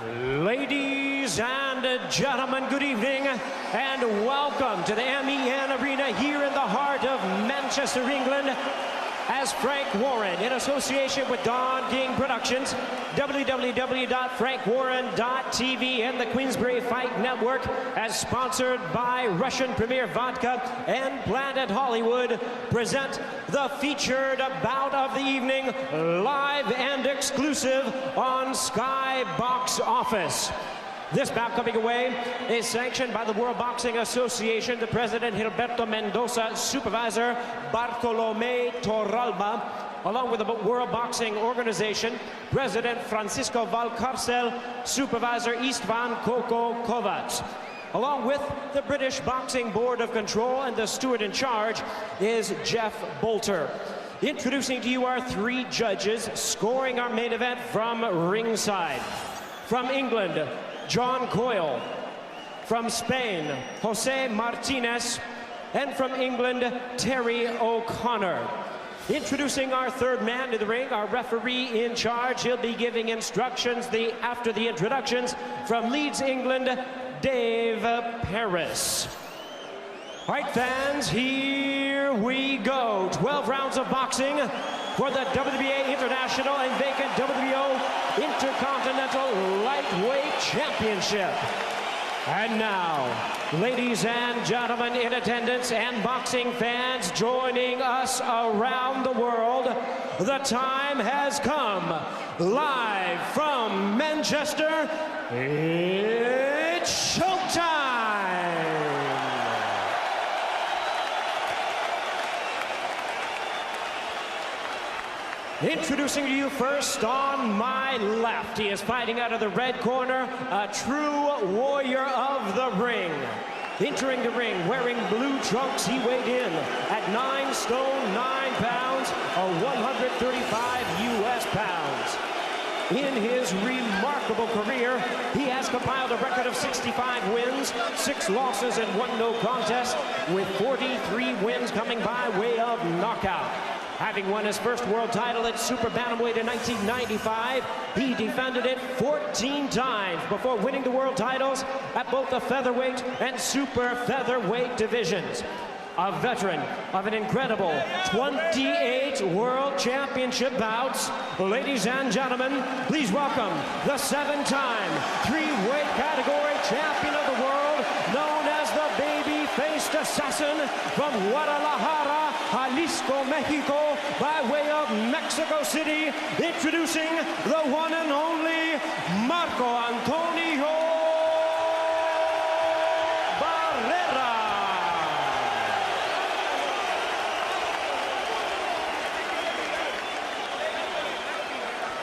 Ladies and gentlemen, good evening and welcome to the MEN Arena here in the heart of Manchester, England, as Frank Warren, in association with Don King Productions, www.frankwarren.tv, and the Queensberry Fight Network, as sponsored by Russian Premier Vodka and Planet Hollywood, present the featured bout of the evening, live and exclusive on Sky Box Office. This bout coming away is sanctioned by the World Boxing Association, the President Gilberto Mendoza, Supervisor Bartolomé Torralba, along with the World Boxing Organization, President Francisco Valcarcel, Supervisor Istvan Koko Kovacs. Along with the British Boxing Board of Control, and the steward in charge is Jeff Bolter. Introducing to you our three judges scoring our main event from ringside. From England, John Coyle. From Spain, Jose Martinez. And from England, Terry O'Connor. Introducing our third man to the ring, our referee in charge. He'll be giving instructions after the introductions. From Leeds, England, Dave Paris. All right, fans, here we go. 12 rounds of boxing for the WBA International and vacant WBO Intercontinental Lightweight Championship. And now, ladies and gentlemen in attendance and boxing fans joining us around the world, the time has come. Live from Manchester, it's showtime! Introducing to you first on my left, he is fighting out of the red corner, a true warrior of the ring. Entering the ring, wearing blue trunks, he weighed in at 9 stone, 9 pounds, or 135 US pounds. In his remarkable career, he has compiled a record of 65 wins, 6 losses, and 1 no contest, with 43 wins coming by way of knockout. Having won his first world title at Super Bantamweight in 1995, he defended it 14 times before winning the world titles at both the featherweight and super featherweight divisions. A veteran of an incredible 28 World Championship bouts. Ladies and gentlemen, please welcome the 7-time 3-weight category champion of the world, known as the baby-faced assassin from Guadalajara, Jalisco, Mexico, by way of Mexico City, introducing the one and only Marco Antonio Barrera.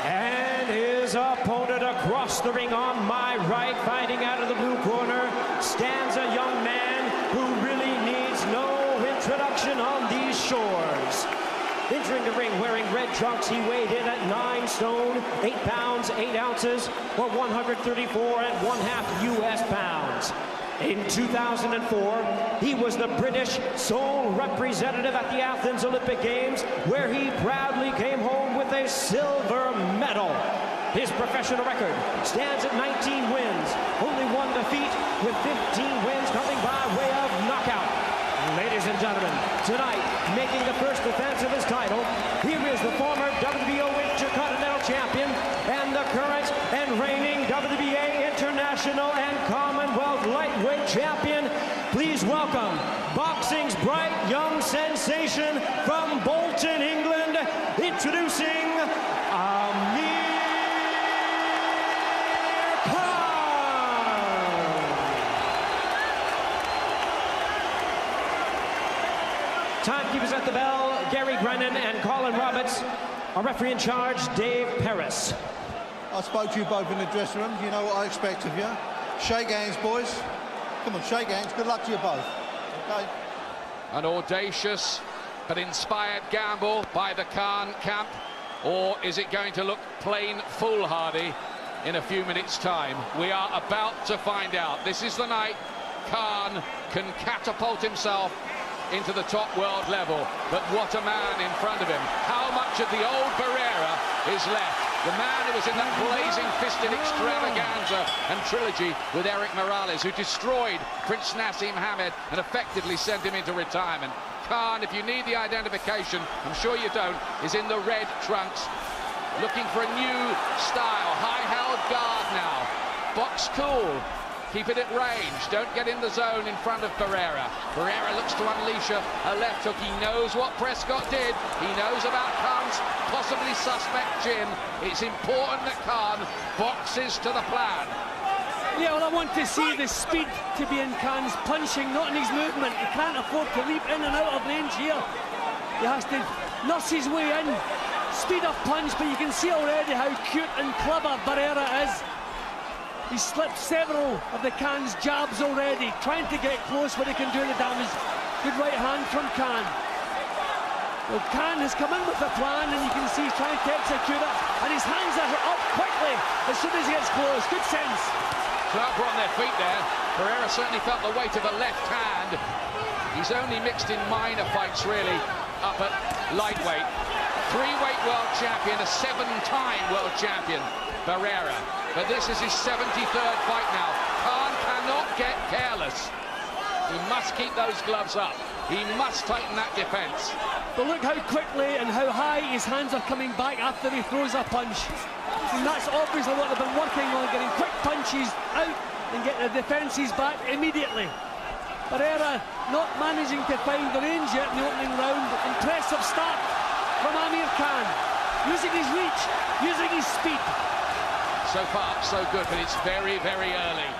And his opponent across the ring on my right, fighting out of the blue corner, stands a young man who really needs no introduction on these shores. Entering the ring wearing red trunks, he weighed in at 9 stone, 8 pounds, 8 ounces, or 134½ US pounds. In 2004, he was the British sole representative at the Athens Olympic Games, where he proudly came home with a silver medal. His professional record stands at 19 wins, only 1 defeat, with 15 wins coming by way of knockout. Ladies and gentlemen, tonight, making the first defense of his title, here is the former WBO Intercontinental Champion and the current and reigning WBA International and Commonwealth Lightweight Champion. Please welcome boxing's bright young sensation from Bolton, England, introducing Amir. Timekeepers at the bell, Gary Brennan and Colin Roberts. Our referee in charge, Dave Paris. I spoke to you both in the dressing room. You know what I expect of you. Shake hands, boys. Come on, shake hands. Good luck to you both. Okay. An audacious but inspired gamble by the Khan camp. Or is it going to look plain foolhardy in a few minutes' time? We are about to find out. This is the night Khan can catapult himself into the top world level, but what a man in front of him. How much of the old Barrera is left? The man who was in that blazing fisted extravaganza and trilogy with Eric Morales, who destroyed Prince Nassim Hamed and effectively sent him into retirement. Khan, if you need the identification, I'm sure you don't, is in the red trunks, looking for a new style. High-held guard now. Box cool. Keep it at range. Don't get in the zone in front of Barrera. Barrera looks to unleash a left hook. He knows what Prescott did. He knows about Khan's possibly suspect chin. It's important that Khan boxes to the plan. Yeah, well, I want to see the speed to be in Khan's punching, not in his movement. He can't afford to leap in and out of range here. He has to nurse his way in. Speed of punch, but you can see already how cute and clever Barrera is. He's slipped several of the Khan's jabs already, trying to get close where he can do the damage. Good right hand from Khan. Well, Khan has come in with a plan, and you can see he's trying to execute it, and his hands are up quickly as soon as he gets close. Good sense. Clark were on their feet there. Barrera certainly felt the weight of the left hand. He's only mixed in minor fights, really, up at lightweight. Three-weight world champion, a seven-time world champion, Barrera. But this is his 73rd fight now. Khan cannot get careless. He must keep those gloves up. He must tighten that defense. But look how quickly and how high his hands are coming back after he throws a punch. And that's obviously what they've been working on, getting quick punches out and getting the defences back immediately. Barrera not managing to find the range yet in the opening round. Impressive start from Amir Khan. Using his reach, using his speed. So far, so good, but it's very, very early.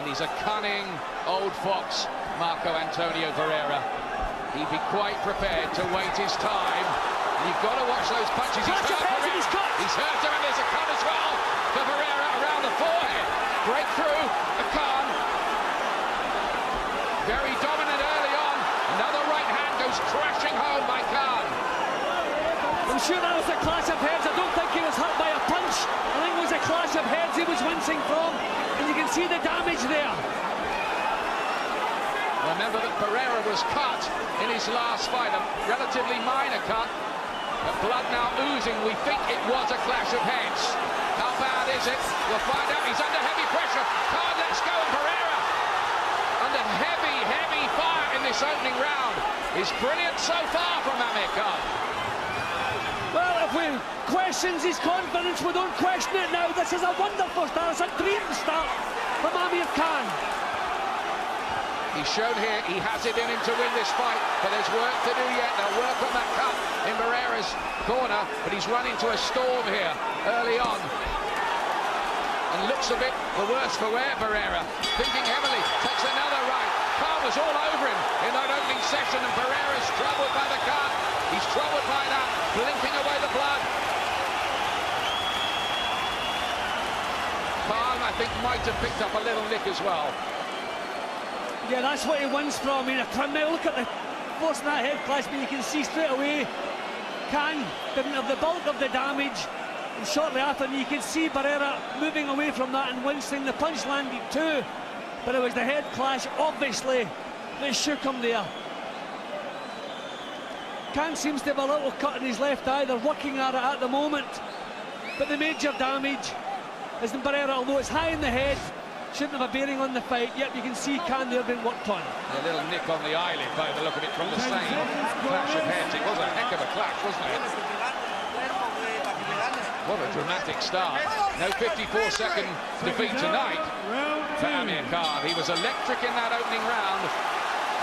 And he's a cunning old fox, Marco Antonio Barrera. He'd be quite prepared to wait his time. And you've got to watch those punches. He's hurt Barrera. He's hurt him, and there's a cut as well for Barrera around the forehead. Breakthrough of Khan. Very dominant early on. Another right hand goes crashing home by Khan. I'm sure that was a clash of heads. I don't think he was hurt by a punch. I think it was a clash of heads he was wincing from, and you can see the damage there. Remember that Barrera was cut in his last fight, a relatively minor cut, but blood now oozing. We think it was a clash of heads. How bad is it? We'll find out. He's under heavy pressure. Khan lets go, and Barrera, under heavy, heavy fire in this opening round, is brilliant so far from Amir Khan. Well, if we questions his confidence, we don't question it now. This is a wonderful start. It's a dream start from Amir Khan. He's shown here he has it in him to win this fight, but there's work to do yet. They'll work on that cut in Barrera's corner, but he's run into a storm here early on. And looks a bit the worse for wear, Barrera. Thinking heavily, takes another right. Khan was all over him in that opening session, and Barrera's troubled by the cut. He's troubled by that, blinking away the blood. Khan, I think, might have picked up a little nick as well. Yeah, that's what he wins from. I mean, look at the force in that head clash, but you can see straight away Khan didn't have the bulk of the damage. And shortly after, you can see Barrera moving away from that and wincing. The punch landed too, but it was the head clash, obviously, that shook him there. Khan seems to have a little cut in his left eye. They're working at it at the moment, but the major damage is in Barrera, although it's high in the head. Shouldn't have a bearing on the fight. Yep, you can see Khan there being worked on. A little nick on the eyelid by the look of it from the same clash of heads. It was a heck of a clash, wasn't it? What a dramatic start. No 54-second defeat tonight for Amir Khan. He was electric in that opening round,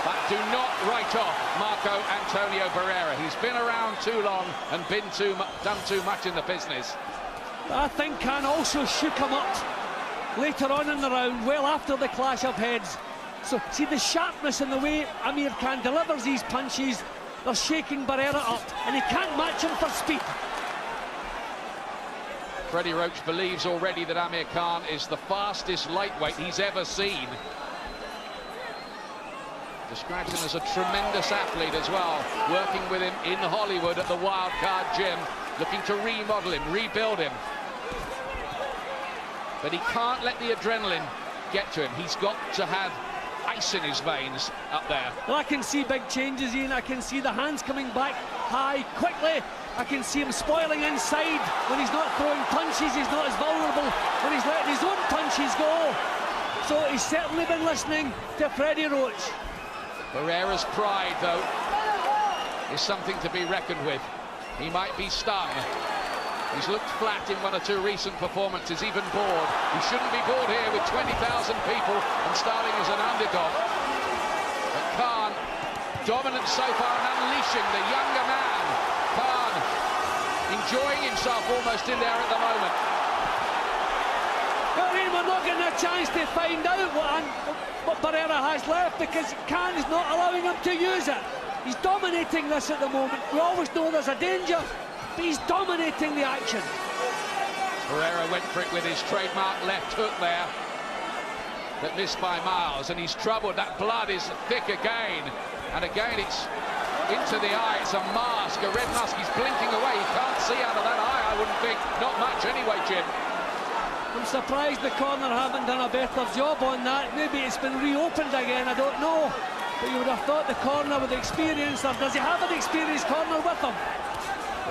but do not write off Marco Antonio Barrera. He's been around too long and done too much in the business. I think Khan also shook him up later on in the round, well after the clash of heads. So see the sharpness in the way Amir Khan delivers these punches. They're shaking Barrera up, and he can't match him for speed. Freddie Roach believes already that Amir Khan is the fastest lightweight he's ever seen. Describes him as a tremendous athlete as well, working with him in Hollywood at the Wildcard Gym, looking to remodel him, rebuild him. But he can't let the adrenaline get to him. He's got to have ice in his veins up there. Well, I can see big changes, Ian. I can see the hands coming back high quickly, I can see him spoiling inside. When he's not throwing punches, he's not as vulnerable. When he's letting his own punches go. So he's certainly been listening to Freddie Roach. Barrera's pride, though, is something to be reckoned with. He might be stung. He's looked flat in one or two recent performances, even bored. He shouldn't be bored here with 20,000 people and starting as an underdog. But Khan, dominant so far and unleashing the younger man. Khan enjoying himself almost in there at the moment. I mean, we're not getting a chance to find out what Barrera has left because Khan is not allowing him to use it. He's dominating this at the moment. We always know there's a danger, but he's dominating the action. Barrera went for it with his trademark left hook there, but missed by miles, and he's troubled. That blood is thick again, and again it's into the eye. It's a mask, a red mask. He's blinking away. He can't see out of that eye, I wouldn't think. Not much anyway, Jim. I'm surprised the corner haven't done a better job on that. Maybe it's been reopened again, I don't know. But you would have thought the corner with experience, or does he have an experienced corner with him?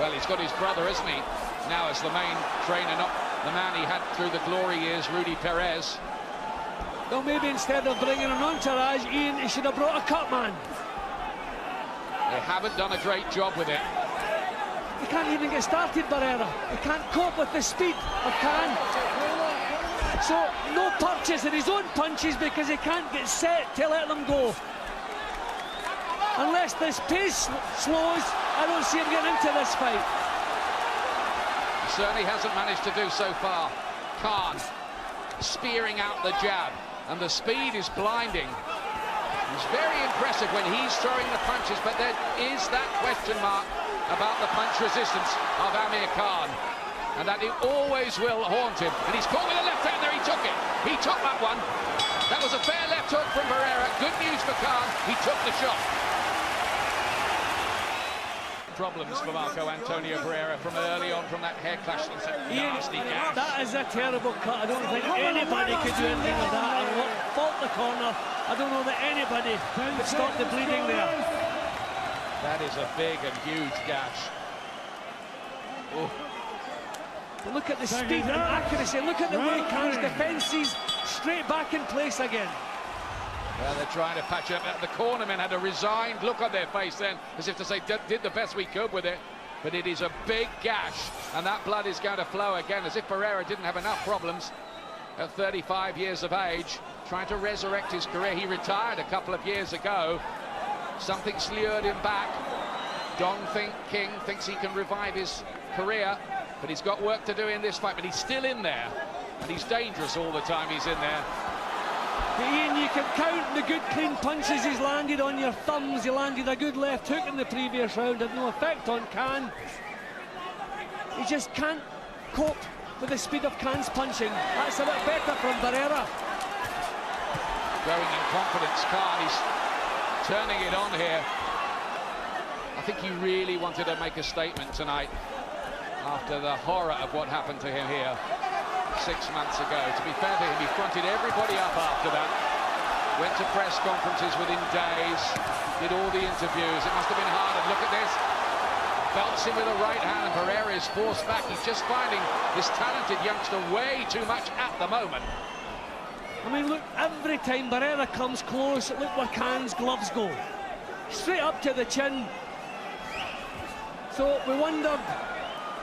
Well, he's got his brother, isn't he? Now as the main trainer, not the man he had through the glory years, Rudy Perez. Well, maybe instead of bringing an entourage, Ian, he should have brought a cut man. They haven't done a great job with it. He can't even get started, Barrera. He can't cope with the speed of Khan. So, no purchase in his own punches because he can't get set to let them go. Unless this pace slows, I don't see him getting into this fight. He certainly hasn't managed to do so far. Khan spearing out the jab, and the speed is blinding. He's very impressive when he's throwing the punches, but there is that question mark about the punch resistance of Amir Khan, and that it always will haunt him. And he's caught with a left hand there. He took it. He took that one. That was a fair left hook from Barrera. Good news for Khan. He took the shot. Problems for Marco Antonio Barrera from early on, from that head clash. It's a nasty gash. That is a terrible cut. I don't think anybody could do anything with that. And fault the corner. I don't know that anybody could stop the bleeding there. That is a big and huge gash. Oh. But look at the speed and accuracy. Look at the way Khan's defence is straight back in place again. Well, they're trying to patch up. The cornermen had a resigned look on their face then, as if to say, did the best we could with it. But it is a big gash, and that blood is going to flow again, as if Barrera didn't have enough problems at 35 years of age, trying to resurrect his career. He retired a couple of years ago. Something's lured him back. Don King thinks he can revive his career, but he's got work to do in this fight. But he's still in there, and he's dangerous all the time he's in there. But Ian, you can count the good clean punches he's landed on your thumbs. He landed a good left hook in the previous round, had no effect on Khan. He just can't cope with the speed of Khan's punching. That's a bit better from Barrera. Growing in confidence, Khan, he's turning it on here. I think he really wanted to make a statement tonight after the horror of what happened to him here 6 months ago. To be fair to him, he fronted everybody up after that. Went to press conferences within days, did all the interviews. It must have been hard. And look at this. Belts him with a right hand, and Barrera is forced back. He's just finding this talented youngster way too much at the moment. I mean, look, every time Barrera comes close, look where Khan's gloves go. Straight up to the chin. So we wondered,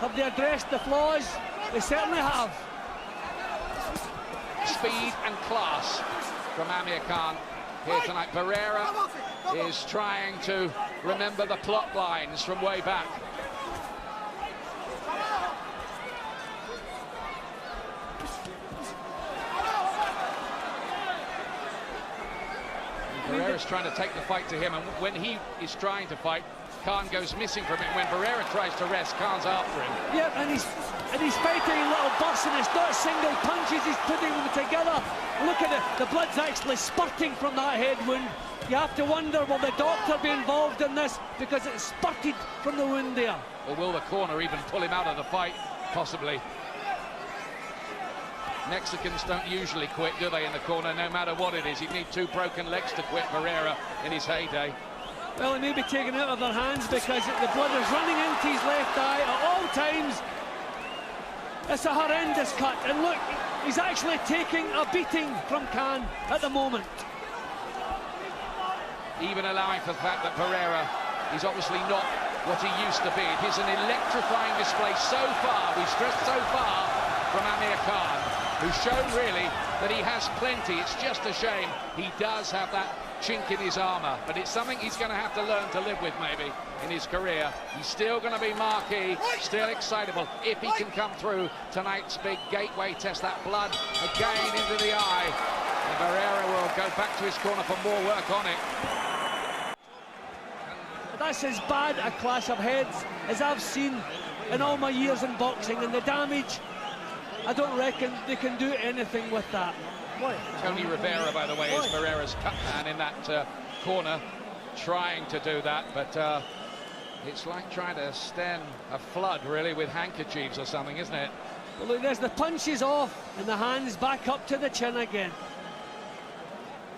have they addressed the flaws? They certainly have. Speed and class from Amir Khan here tonight. Barrera is trying to remember the plot lines from way back. Barrera's trying to take the fight to him, and when he is trying to fight, Khan goes missing from it. When Barrera tries to rest, Khan's after him. Yeah, and he's fighting in little bursts, and it's not single punches, he's putting them together. Look at it, the blood's actually spurting from that head wound. You have to wonder, will the doctor be involved in this? Because it spurted from the wound there. Or will the corner even pull him out of the fight? Possibly. Mexicans don't usually quit, do they, in the corner, no matter what it is? He'd need 2 broken legs to quit Barrera in his heyday. Well, he may be taken out of their hands because the blood is running into his left eye at all times. It's a horrendous cut, and look, he's actually taking a beating from Khan at the moment. Even allowing for the fact that Barrera is obviously not what he used to be. It is an electrifying display so far, we stress so far, from Amir Khan, who's shown really that he has plenty. It's just a shame he does have that chink in his armour, but it's something he's going to have to learn to live with maybe in his career. He's still going to be marquee, still excitable if he can come through tonight's big gateway test. That blood again into the eye, and Barrera will go back to his corner for more work on it. That's as bad a clash of heads as I've seen in all my years in boxing, and the damage, I don't reckon they can do anything with that. Tony Rivera, by the way, is Barrera's cut man in that corner, trying to do that, but it's like trying to stem a flood, really, with handkerchiefs or something, isn't it? Well, look, there's the punches off, and the hands back up to the chin again.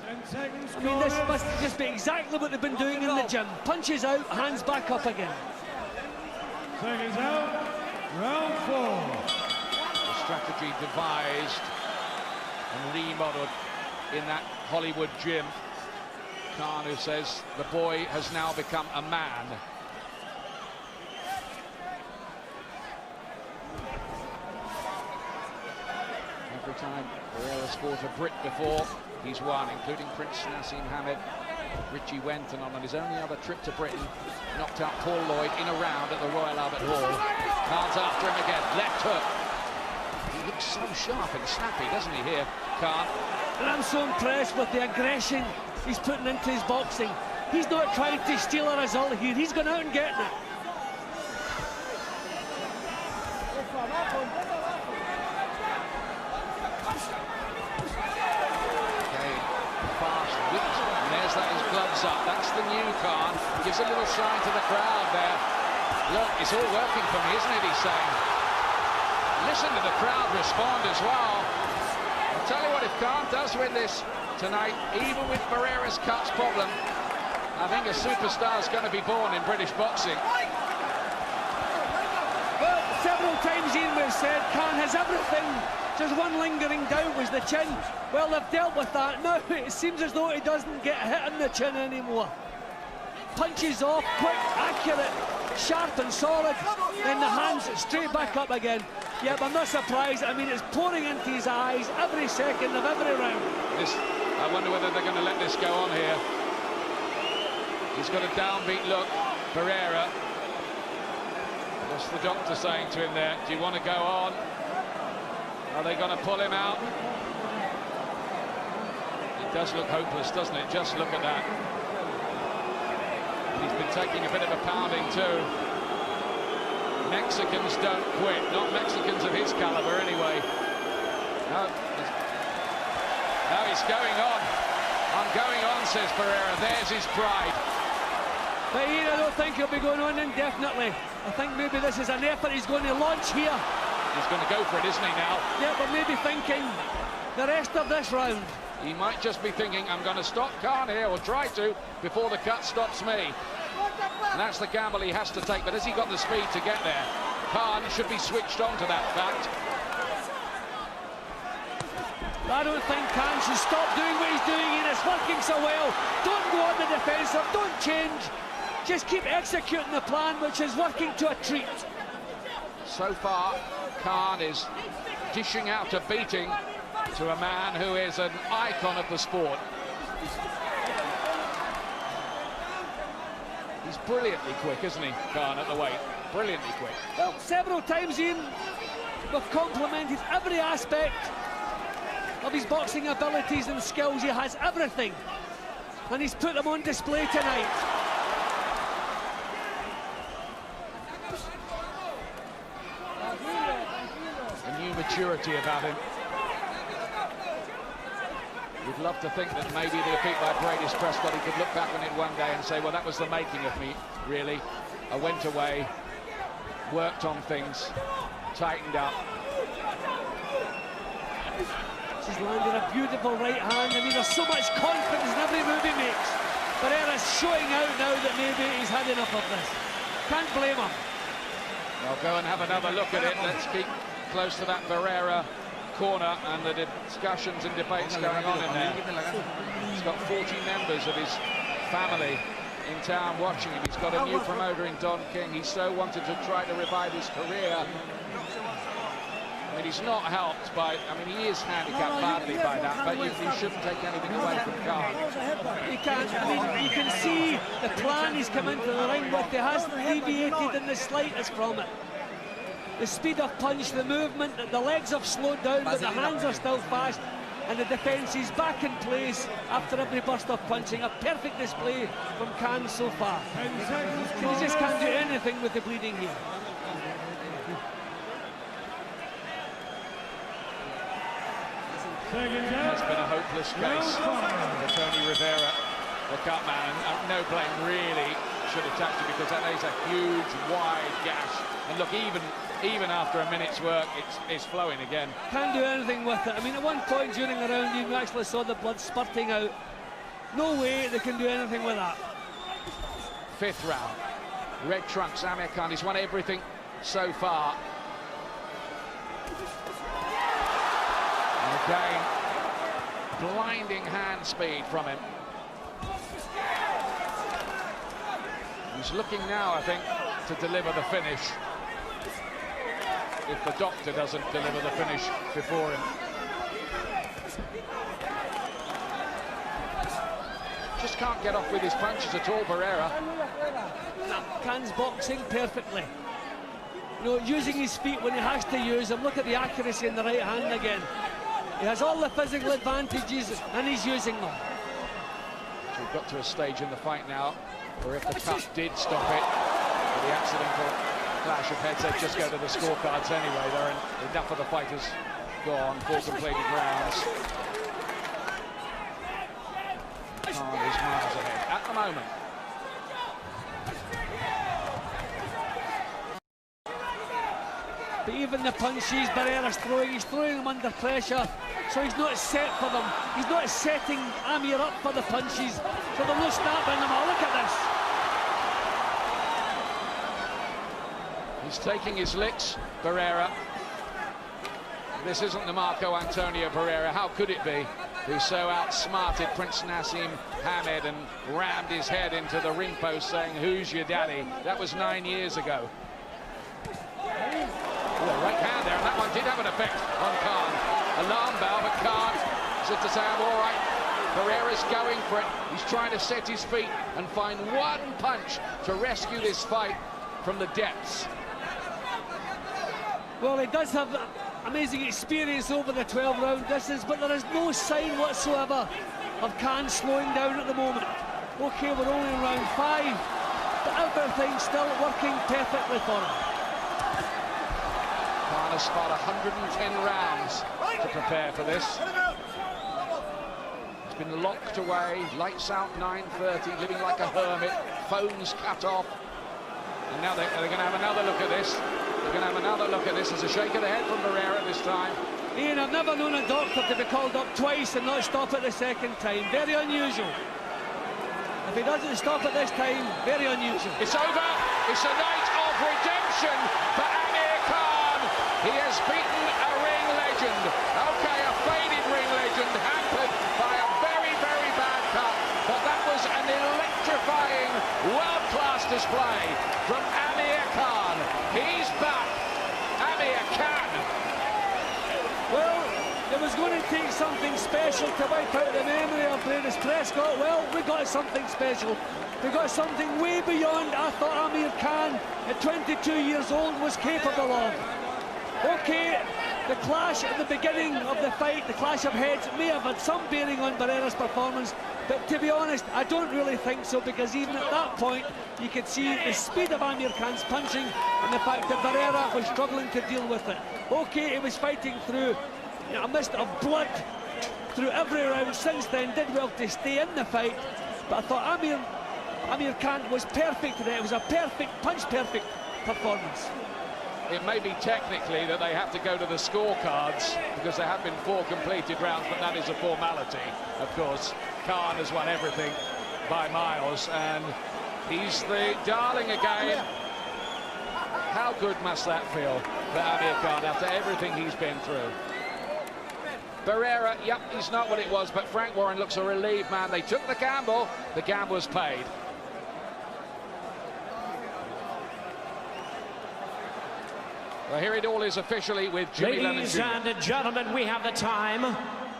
10 seconds. I mean, this must just be exactly what they've been doing in the gym. Punches out, hands back up again. Seconds out. Round 4. The strategy devised and remodeled in that Hollywood gym. Khan, who says the boy has now become a man. Every time Barrera's fought a Brit before, he's won, including Prince Nassim Hamed. Richie Wenton, on his only other trip to Britain, knocked out Paul Lloyd in a round at the Royal Albert Hall. Khan's after him again, left hook. He looks so sharp and snappy, doesn't he, here, Khan? And I'm so impressed with the aggression he's putting into his boxing. He's not trying to steal a result here, he's going out and getting it. Up. That's the new Khan. Gives a little sign to the crowd there. Look, it's all working for me, isn't it, he's saying. Listen to the crowd respond as well. I'll tell you what, if Khan does win this tonight, even with Barrera's cuts problem, I think a superstar is going to be born in British boxing. Well, several times, Ian, we've said Khan has everything. Just one lingering doubt was the chin. Well, they've dealt with that. Now it seems as though he doesn't get hit in the chin anymore. Punches off, quick, accurate, sharp and solid. Then the hands straight back up again. Yeah, but I'm not surprised. I mean, it's pouring into his eyes every second of every round. I wonder whether they're going to let this go on here. He's got a downbeat look, Barrera. What's the doctor saying to him there? Do you want to go on? Are they going to pull him out? It does look hopeless, doesn't it? Just look at that. He's been taking a bit of a pounding too. Mexicans don't quit, not Mexicans of his caliber anyway. No, he's going on. I'm going on, says Barrera. There's his pride. But Ian, I don't think he'll be going on indefinitely. I think maybe this is an effort he's going to launch here. He's going to go for it, isn't he, now? Yeah, but maybe thinking the rest of this round. He might just be thinking, I'm going to stop Khan here, or try to, before the cut stops me. And that's the gamble he has to take, but has he got the speed to get there? Khan should be switched on to that fact. I don't think Khan should stop doing what he's doing, and it's working so well. Don't go on the defensive, don't change. Just keep executing the plan, which is working to a treat. So far, Khan is dishing out a beating to a man who is an icon of the sport. He's brilliantly quick, isn't he, Khan, at the weight? Brilliantly quick. Well, several times, Ian, we've complimented every aspect of his boxing abilities and skills. He has everything, and he's put them on display tonight. Maturity about him. We'd love to think that maybe the defeat by Brady's Prescott, he could look back on it one day and say, well, that was the making of me, really. I went away, worked on things, tightened up. She's landed a beautiful right hand. I mean, there's so much confidence in every move he makes. Barrera's showing out now that maybe he's had enough of this. Can't blame him. I'll go and have another look at it. Let's keep close to that Barrera corner and the discussions and debates going on in there. He's got 40 members of his family in town watching him. He's got a new promoter in Don King. He so wanted to try to revive his career. I mean, he's not helped by, I mean, he is handicapped badly by that, but you shouldn't take anything away from Khan. He can't, I mean, you can see the plan he's come into the ring with. He hasn't deviated in the slightest from it. The speed of punch, the movement, the legs have slowed down, but the hands are still fast, and the defence is back in place after every burst of punching. A perfect display from Khan so far. He just can't do anything with the bleeding here. It's been a hopeless case for Tony Rivera, the cut man, and no blame really should attach to, because that is a huge, wide gash. And look, even after a minute's work, it's flowing again. Can't do anything with it. I mean, at one point during the round, you actually saw the blood spurting out. No way they can do anything with that. Fifth round. Red trunks, Amir Khan. He's won everything so far. And again, blinding hand speed from him. He's looking now, I think, to deliver the finish. If the doctor doesn't deliver the finish before him. Just can't get off with his punches at all, Barrera. No, Khan's boxing perfectly. You know, using his feet when he has to use them. Look at the accuracy in the right hand again. He has all the physical advantages, and he's using them. So we've got to a stage in the fight now where if the cut did stop it, with the accidental clash of heads, they'd just go to the scorecards anyway. They're in, enough of the fighters gone, 4 completed rounds. Khan is miles ahead at the moment. But even the punches Barrera's throwing, he's throwing them under pressure, so he's not set for them. He's not setting Amir up for the punches, so they're not snapping them. Oh, look at this. He's taking his licks, Barrera. This isn't the Marco Antonio Barrera. How could it be? Who so outsmarted Prince Nassim Hamed and rammed his head into the ring post saying, "Who's your daddy?" That was 9 years ago. Oh, right hand there, and that one did have an effect on Khan. Alarm bell, but Khan said to say, "I'm all right." Barrera's going for it. He's trying to set his feet and find one punch to rescue this fight from the depths. Well, he does have amazing experience over the 12-round distance, but there is no sign whatsoever of Khan slowing down at the moment. Okay, we're only in round 5, but everything's still working perfectly for him. Khan has fought 110 rounds to prepare for this. He's been locked away, lights out 9:30, living like a hermit, phones cut off. And now they're going to have another look at this. They're going to have another look at this. There's a shake of the head from Barrera this time. Ian, I've never known a doctor to be called up twice and not stop it the second time. Very unusual. If he doesn't stop it this time, very unusual. It's over. It's a night of redemption for Amir Khan. He has beaten a ring legend. Okay, a faded ring legend, hampered by a very, very bad cut. But that was an electrifying, world-class display from Amir Khan. He's back. Amir Khan. Well, it was going to take something special to wipe out the memory of Brandis Prescott. Well, we got something special. We got something way beyond I thought Amir Khan, at 22 years old, was capable of. Okay, the clash at the beginning of the fight, the clash of heads, may have had some bearing on Barrera's performance, but to be honest, I don't really think so, because even at that point, you could see the speed of Amir Khan's punching and the fact that Barrera was struggling to deal with it. Okay, he was fighting through a mist of blood through every round since then, did well to stay in the fight, but I thought Amir Khan was perfect today. It was a perfect, punch-perfect performance. It may be technically that they have to go to the scorecards because there have been 4 completed rounds, but that is a formality, of course. Khan has won everything by miles, and he's the darling again. How good must that feel for Amir Khan after everything he's been through? Barrera, yep, he's not what it was, but Frank Warren looks a relieved man. They took the gamble was paid. Well, here it all is officially with Jimmy Lennon Ladies Jr. and gentlemen, we have the time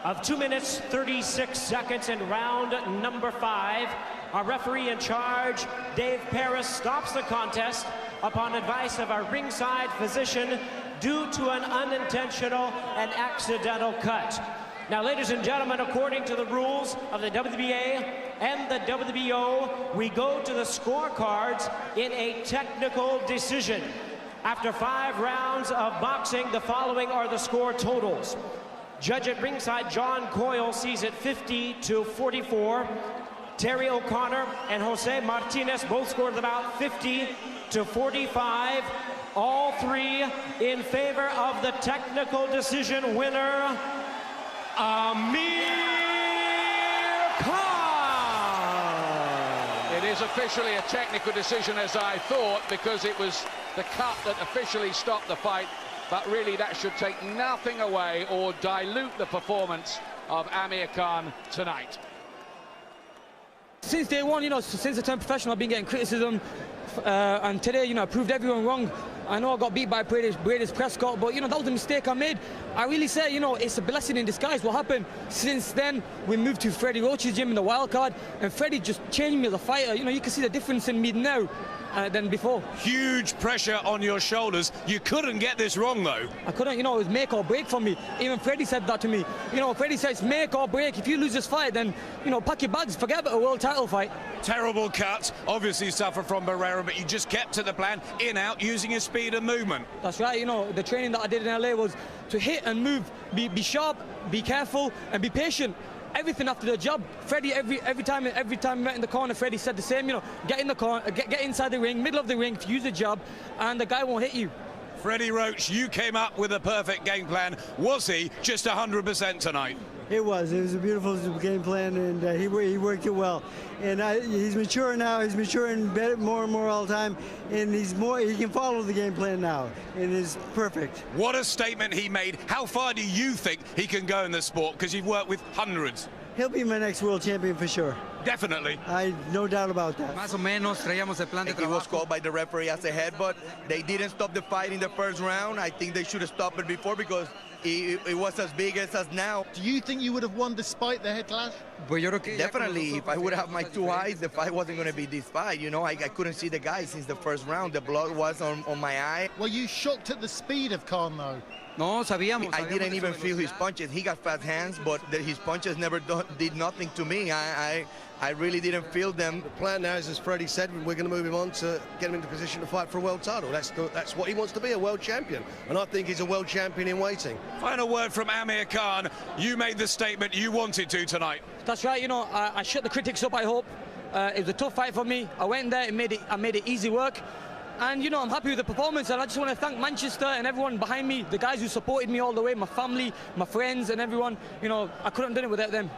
of 2 minutes 36 seconds in round number 5. Our referee in charge, Dave Paris, stops the contest upon advice of our ringside physician due to an unintentional and accidental cut. Now, ladies and gentlemen, according to the rules of the WBA and the WBO, we go to the scorecards in a technical decision. After 5 rounds of boxing, the following are the score totals. Judge at ringside, John Coyle, sees it 50-44. Terry O'Connor and Jose Martinez both scored about 50-45. All 3 in favor of the technical decision winner, Amir Khan. It is officially a technical decision, as I thought, because it was the cut that officially stopped the fight, but really that should take nothing away or dilute the performance of Amir Khan tonight. Since day one, since I turned professional, I've been getting criticism, and today, I proved everyone wrong. I know I got beat by Brady's Prescott, but, that was a mistake I made. I really say, it's a blessing in disguise what happened. Since then, we moved to Freddie Roach's gym in the wild card, and Freddie just changed me as a fighter. You can see the difference in me now than before. Huge pressure on your shoulders. You couldn't get this wrong, though. I couldn't, it was make or break for me. Even Freddie said that to me. Freddie says make or break. If you lose this fight, then, pack your bags, forget about a world title fight. Terrible cut, obviously suffered from Barrera, but you just kept to the plan, in, out, using your speed and movement. That's right, the training that I did in LA was to hit and move, be sharp, be careful, and be patient. Everything after the job. Freddie, every time we met in the corner, Freddie said the same, get in the corner, get inside the ring, middle of the ring, use the jab, and the guy won't hit you. Freddie Roach, you came up with a perfect game plan. Was he just 100% tonight? It was a beautiful game plan, and he worked it well. And he's mature now. He's maturing better, more and more all the time, and he can follow the game plan now, and it's perfect. What a statement he made. How far do you think he can go in this sport? Because you've worked with hundreds. He'll be my next world champion for sure. Definitely. No doubt about that. Más o menos traíamos el plan de trabajo. He was called by the referee as a headbutt. They didn't stop the fight in the first round. I think they should have stopped it before because it was as big as now. Do you think you would have won despite the head clash? Definitely. If I would have my 2 eyes, the fight wasn't going to be this fight. I couldn't see the guy since the first round. The blood was on my eye. Were you shocked at the speed of Khan, though? No, sabíamos. I didn't even feel his punches. He got fast hands, but his punches never did nothing to me. I really didn't feel them. The plan now is, as Freddie said, we're going to move him on to get him into position to fight for a world title. That's what he wants to be, a world champion. And I think he's a world champion in waiting. Final word from Amir Khan. You made the statement you wanted to tonight. That's right, I shut the critics up, I hope. It was a tough fight for me. I went there and I made it easy work. And, I'm happy with the performance, and I just want to thank Manchester and everyone behind me, the guys who supported me all the way, my family, my friends and everyone. I couldn't have done it without them.